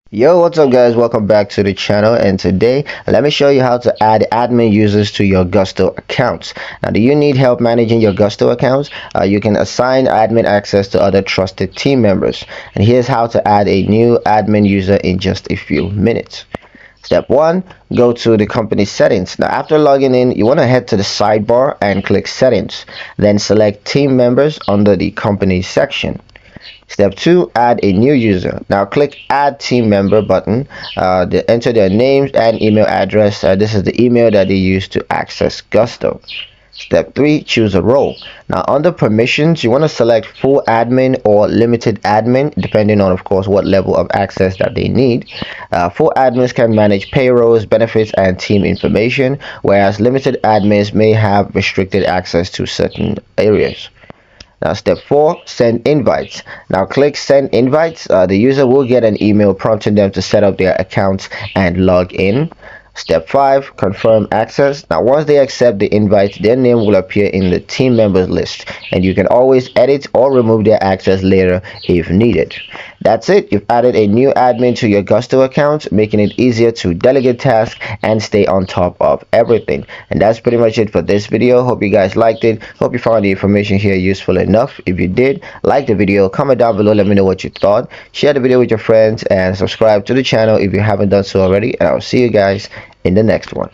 Yo, what's up guys? Welcome back to the channel, and today let me show you how to add admin users to your Gusto accounts. Now, do you need help managing your Gusto accounts? You can assign admin access to other trusted team members, and here's how to add a new admin user in just a few minutes. Step 1, go to the company settings. Now, after logging in, you want to head to the sidebar and click settings, then select team members under the company section. Step 2, add a new user. Now click add team member button. Enter their names and email address. This is the email that they use to access Gusto. Step 3, choose a role. Now under permissions, you want to select full admin or limited admin, depending on, of course, what level of access that they need. Full admins can manage payrolls, benefits, and team information, whereas limited admins may have restricted access to certain areas. Now, step 4, send invites. Now, click send invites. The user will get an email prompting them to set up their accounts and log in. Step 5, confirm access. Now, once they accept the invite, their name will appear in the team members list, and you can always edit or remove their access later if needed. That's it. You've added a new admin to your Gusto account, making it easier to delegate tasks and stay on top of everything. And that's pretty much it for this video. Hope you guys liked it. Hope you found the information here useful enough. If you did, like the video, comment down below, let me know what you thought. Share the video with your friends and subscribe to the channel if you haven't done so already. And I'll see you guys in the next one.